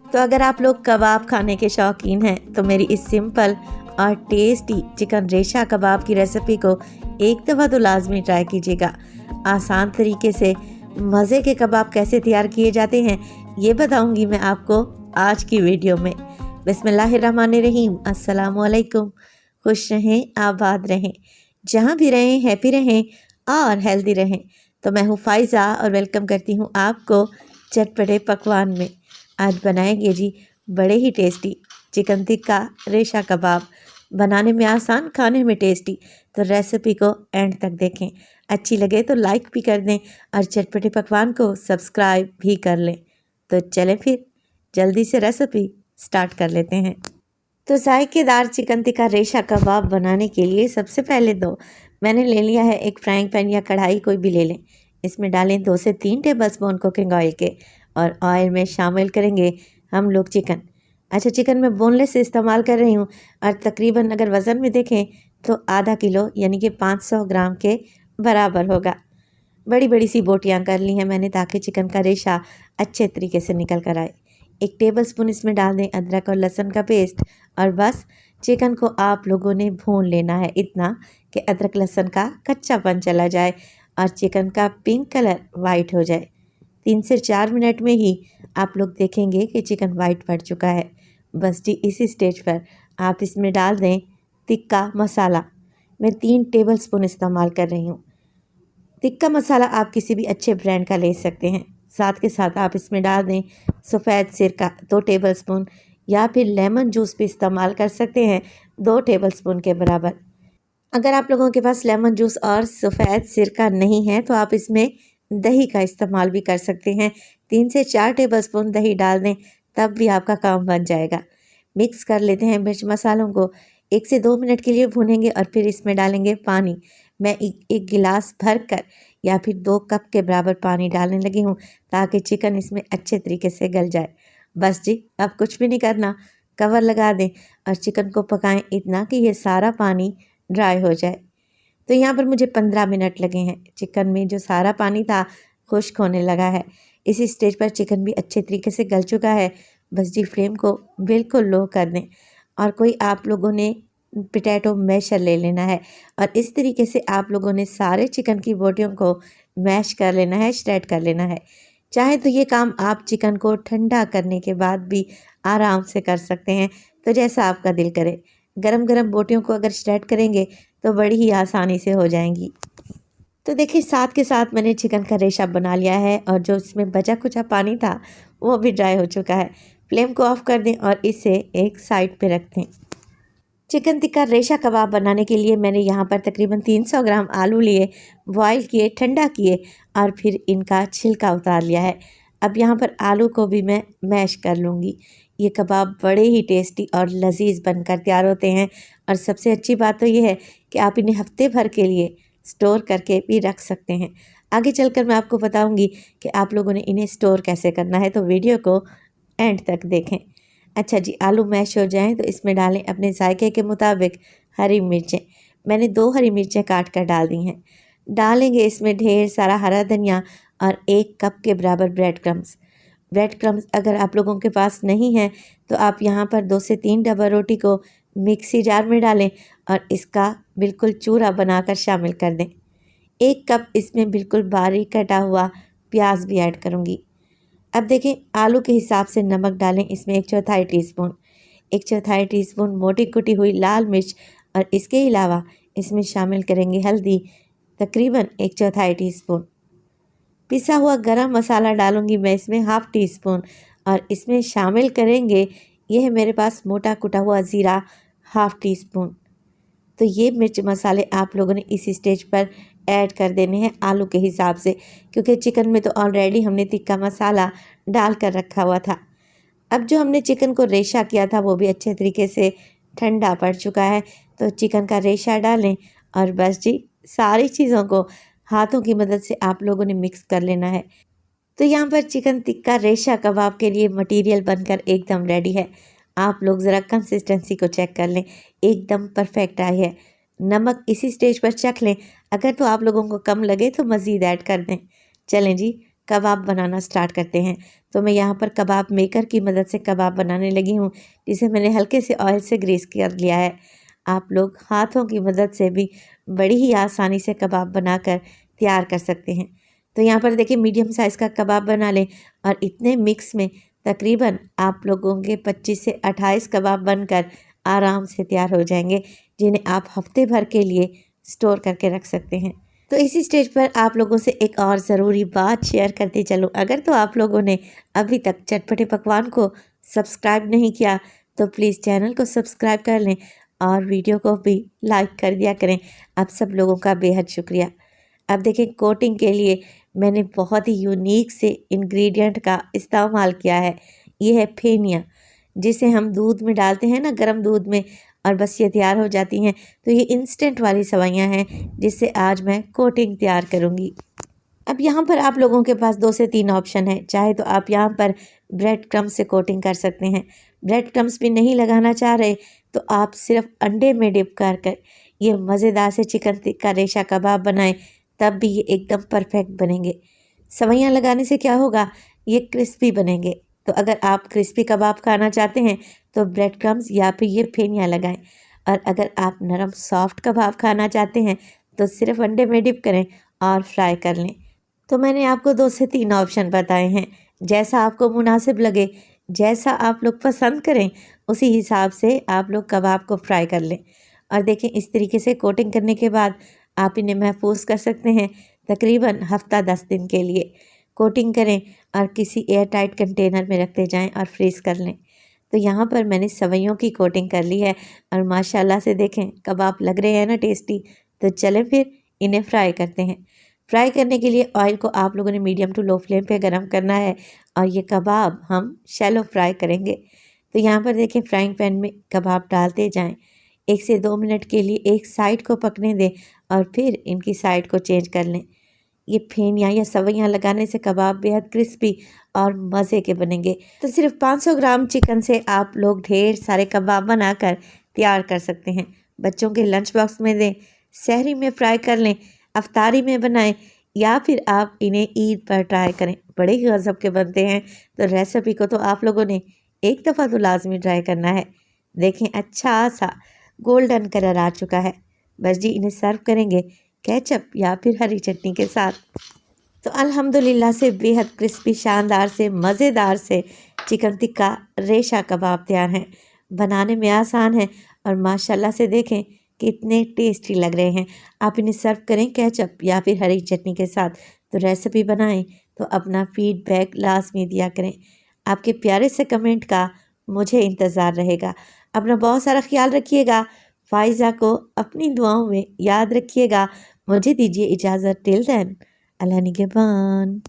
तो अगर आप लोग कबाब खाने के शौकीन हैं तो मेरी इस सिंपल और टेस्टी चिकन रेशा कबाब की रेसिपी को एक दफ़ा तो लाजमी ट्राई कीजिएगा। आसान तरीके से मज़े के कबाब कैसे तैयार किए जाते हैं ये बताऊंगी मैं आपको आज की वीडियो में। बिस्मिल्लाहिर्रहमानिर्रहीम, अस्सलामुअलैकुम। खुश रहें, आबाद रहें, जहाँ भी रहें हैप्पी रहें और हेल्दी रहें। तो मैं हूँ फ़ाइज़ा और वेलकम करती हूँ आपको चटपटे पकवान में। आज बनाएंगे जी बड़े ही टेस्टी चिकन टिक्का रेशा कबाब। बनाने में आसान, खाने में टेस्टी। तो रेसिपी को एंड तक देखें, अच्छी लगे तो लाइक भी कर दें और चटपटे पकवान को सब्सक्राइब भी कर लें। तो चलें फिर जल्दी से रेसिपी स्टार्ट कर लेते हैं। तो जायकेदार चिकन टिक्का रेशा कबाब बनाने के लिए सबसे पहले मैंने ले लिया है एक फ्राइंग पैन या कढ़ाई, कोई भी ले लें। इसमें डालें 2 से 3 टेबलस्पून कुकिंग ऑयल के और ऑयल में शामिल करेंगे हम लोग चिकन। अच्छा, चिकन मैं बोनलेस से इस्तेमाल कर रही हूँ और तकरीबन अगर वज़न में देखें तो आधा किलो यानी कि 500 ग्राम के बराबर होगा। बड़ी बड़ी सी बोटियाँ कर ली हैं मैंने ताकि चिकन का रेशा अच्छे तरीके से निकल कर आए। 1 टेबलस्पून इसमें डाल दें अदरक और लहसुन का पेस्ट और बस चिकन को आप लोगों ने भून लेना है इतना कि अदरक लहसुन का कच्चापन चला जाए और चिकन का पिंक कलर वाइट हो जाए। 3 से 4 मिनट में ही आप लोग देखेंगे कि चिकन वाइट पड़ चुका है। बस जी इसी स्टेज पर आप इसमें डाल दें टिक्का मसाला। मैं 3 टेबलस्पून इस्तेमाल कर रही हूँ। टिक्का मसाला आप किसी भी अच्छे ब्रांड का ले सकते हैं। साथ के साथ आप इसमें डाल दें सफ़ेद सिरका 2 टेबलस्पून या फिर लेमन जूस भी इस्तेमाल कर सकते हैं 2 टेबलस्पून के बराबर। अगर आप लोगों के पास लेमन जूस और सफ़ेद सिरका नहीं है तो आप इसमें दही का इस्तेमाल भी कर सकते हैं। 3 से 4 टेबलस्पून दही डाल दें, तब भी आपका काम बन जाएगा। मिक्स कर लेते हैं मिर्च मसालों को। 1 से 2 मिनट के लिए भूनेंगे और फिर इसमें डालेंगे पानी। मैं एक गिलास भर कर या फिर 2 कप के बराबर पानी डालने लगी हूँ ताकि चिकन इसमें अच्छे तरीके से गल जाए। बस जी अब कुछ भी नहीं करना, कवर लगा दें और चिकन को पकाएं इतना कि ये सारा पानी ड्राई हो जाए। तो यहाँ पर मुझे 15 मिनट लगे हैं। चिकन में जो सारा पानी था खुश्क होने लगा है। इसी स्टेज पर चिकन भी अच्छे तरीके से गल चुका है। बस जी फ्लेम को बिल्कुल लो कर दें और कोई आप लोगों ने पोटैटो मैशर ले लेना है और इस तरीके से आप लोगों ने सारे चिकन की बोटियों को मैश कर लेना है, श्रेड कर लेना है। चाहे तो ये काम आप चिकन को ठंडा करने के बाद भी आराम से कर सकते हैं, तो जैसा आपका दिल करे। गरम गरम बोटियों को अगर श्रेड करेंगे तो बड़ी ही आसानी से हो जाएंगी। तो देखिए साथ के साथ मैंने चिकन का रेशा बना लिया है और जो इसमें बचा कुचा पानी था वो भी ड्राई हो चुका है। फ्लेम को ऑफ कर दें और इसे एक साइड पे रख दें। चिकन टिक्का रेशा कबाब बनाने के लिए मैंने यहाँ पर तकरीबन 300 ग्राम आलू लिए, बॉयल किए, ठंडा किए और फिर इनका छिलका उतार लिया है। अब यहाँ पर आलू को भी मैं मैश कर लूँगी। ये कबाब बड़े ही टेस्टी और लजीज बनकर तैयार होते हैं और सबसे अच्छी बात तो ये है कि आप इन्हें हफ्ते भर के लिए स्टोर करके भी रख सकते हैं। आगे चलकर मैं आपको बताऊंगी कि आप लोगों ने इन्हें स्टोर कैसे करना है, तो वीडियो को एंड तक देखें। अच्छा जी, आलू मैश हो जाएं तो इसमें डालें अपने जायके के मुताबिक हरी मिर्चें। मैंने 2 हरी मिर्चें काट कर डाल दी हैं। डालेंगे इसमें ढेर सारा हरा धनिया और 1 कप के बराबर ब्रेड क्रम्स। ब्रेड क्रम्स अगर आप लोगों के पास नहीं है तो आप यहाँ पर 2 से 3 डब्बा रोटी को मिक्सी जार में डालें और इसका बिल्कुल चूरा बनाकर शामिल कर दें। 1 कप इसमें बिल्कुल बारीक कटा हुआ प्याज भी ऐड करूँगी। अब देखें आलू के हिसाब से नमक डालें, इसमें 1/4 टीस्पून, 1/4 टीस्पून मोटी कुटी हुई लाल मिर्च और इसके अलावा इसमें शामिल करेंगे हल्दी तकरीबन 1/4 टीस्पून। पिसा हुआ गरम मसाला डालूंगी मैं इसमें 1/2 टीस्पून और इसमें शामिल करेंगे, यह है मेरे पास मोटा कुटा हुआ ज़ीरा 1/2 टीस्पून। तो ये मिर्च मसाले आप लोगों ने इसी स्टेज पर ऐड कर देने हैं आलू के हिसाब से, क्योंकि चिकन में तो ऑलरेडी हमने टिक्का मसाला डाल कर रखा हुआ था। अब जो हमने चिकन को रेशा किया था वो भी अच्छे तरीके से ठंडा पड़ चुका है, तो चिकन का रेशा डालें और बस जी सारी चीज़ों को हाथों की मदद से आप लोगों ने मिक्स कर लेना है। तो यहाँ पर चिकन टिक्का रेशा कबाब के लिए मटेरियल बनकर एकदम रेडी है। आप लोग ज़रा कंसिस्टेंसी को चेक कर लें, एकदम परफेक्ट आई है। नमक इसी स्टेज पर चख लें, अगर तो आप लोगों को कम लगे तो मज़ीद ऐड कर दें। चलें जी कबाब बनाना स्टार्ट करते हैं। तो मैं यहाँ पर कबाब मेकर की मदद से कबाब बनाने लगी हूँ, जिसे मैंने हल्के से ऑयल से ग्रीस कर लिया है। आप लोग हाथों की मदद से भी बड़ी ही आसानी से कबाब बनाकर तैयार कर सकते हैं। तो यहाँ पर देखिए मीडियम साइज़ का कबाब बना लें और इतने मिक्स में तकरीबन आप लोगों के 25 से 28 कबाब बनकर आराम से तैयार हो जाएंगे, जिन्हें आप हफ्ते भर के लिए स्टोर करके रख सकते हैं। तो इसी स्टेज पर आप लोगों से एक और ज़रूरी बात शेयर करते चलूँ। अगर तो आप लोगों ने अभी तक चटपटे पकवान को सब्सक्राइब नहीं किया तो प्लीज़ चैनल को सब्सक्राइब कर लें और वीडियो को भी लाइक कर दिया करें। आप सब लोगों का बेहद शुक्रिया। अब देखें, कोटिंग के लिए मैंने बहुत ही यूनिक से इंग्रेडिएंट का इस्तेमाल किया है। ये है फेनिया, जिसे हम दूध में डालते हैं ना, गर्म दूध में, और बस ये तैयार हो जाती हैं। तो ये इंस्टेंट वाली सवाइयाँ हैं जिससे आज मैं कोटिंग तैयार करूँगी। अब यहाँ पर आप लोगों के पास 2 से 3 ऑप्शन है। चाहे तो आप यहाँ पर ब्रेड क्रम्स से कोटिंग कर सकते हैं। ब्रेड क्रम्स भी नहीं लगाना चाह रहे तो आप सिर्फ अंडे में डिप कर ये मज़ेदार से चिकन टिक्का रेशा कबाब बनाएं, तब भी ये एकदम परफेक्ट बनेंगे। सवैयाँ लगाने से क्या होगा, ये क्रिस्पी बनेंगे। तो अगर आप क्रिस्पी कबाब खाना चाहते हैं तो ब्रेड क्रम्स या फिर ये फेनिया लगाएं, और अगर आप नरम सॉफ्ट कबाब खाना चाहते हैं तो सिर्फ अंडे में डिप करें और फ्राई कर लें। तो मैंने आपको 2 से 3 ऑप्शन बताए हैं। जैसा आपको मुनासिब लगे, जैसा आप लोग पसंद करें, उसी हिसाब से आप लोग कबाब को फ्राई कर लें। और देखें, इस तरीके से कोटिंग करने के बाद आप इन्हें महफूज कर सकते हैं तकरीबन हफ्ता 10 दिन के लिए। कोटिंग करें और किसी एयर टाइट कंटेनर में रखते जाएं और फ्रीज़ कर लें। तो यहाँ पर मैंने सवैयों की कोटिंग कर ली है और माशाल्लाह से देखें कबाब लग रहे हैं ना टेस्टी। तो चलें फिर इन्हें फ्राई करते हैं। फ्राई करने के लिए ऑयल को आप लोगों ने मीडियम टू लो फ्लेम पे गरम करना है और ये कबाब हम शैलो फ्राई करेंगे। तो यहाँ पर देखें, फ्राइंग पैन में कबाब डालते जाएं। 1 से 2 मिनट के लिए एक साइड को पकने दें और फिर इनकी साइड को चेंज कर लें। ये फेनिया या सवैयाँ लगाने से कबाब बेहद क्रिस्पी और मज़े के बनेंगे। तो सिर्फ 500 ग्राम चिकन से आप लोग ढेर सारे कबाब बनाकर तैयार कर सकते हैं। बच्चों के लंच बॉक्स में दें, सहरी में फ्राई कर लें, अफ्तारी में बनाएं, या फिर आप इन्हें ईद पर ट्राई करें। बड़े ही गज़ब के बनते हैं। तो रेसिपी को तो आप लोगों ने एक दफ़ा तो लाजमी ट्राई करना है। देखें, अच्छा सा गोल्डन कलर आ चुका है। बस जी इन्हें सर्व करेंगे केचप या फिर हरी चटनी के साथ। तो अल्हम्दुलिल्लाह से बेहद क्रिस्पी, शानदार से मज़ेदार से चिकन टिक्का रेशा कबाब तैयार हैं। बनाने में आसान है और माशाल्लाह से देखें कितने टेस्टी लग रहे हैं। आप इन्हें सर्व करें केचप या फिर हरी चटनी के साथ। तो रेसिपी बनाएं तो अपना फीडबैक लाजमी दिया करें। आपके प्यारे से कमेंट का मुझे इंतज़ार रहेगा। अपना बहुत सारा ख्याल रखिएगा। फ़ाइज़ा को अपनी दुआओं में याद रखिएगा। मुझे दीजिए इजाज़त। टिल देन, अल्लाह निगहबान।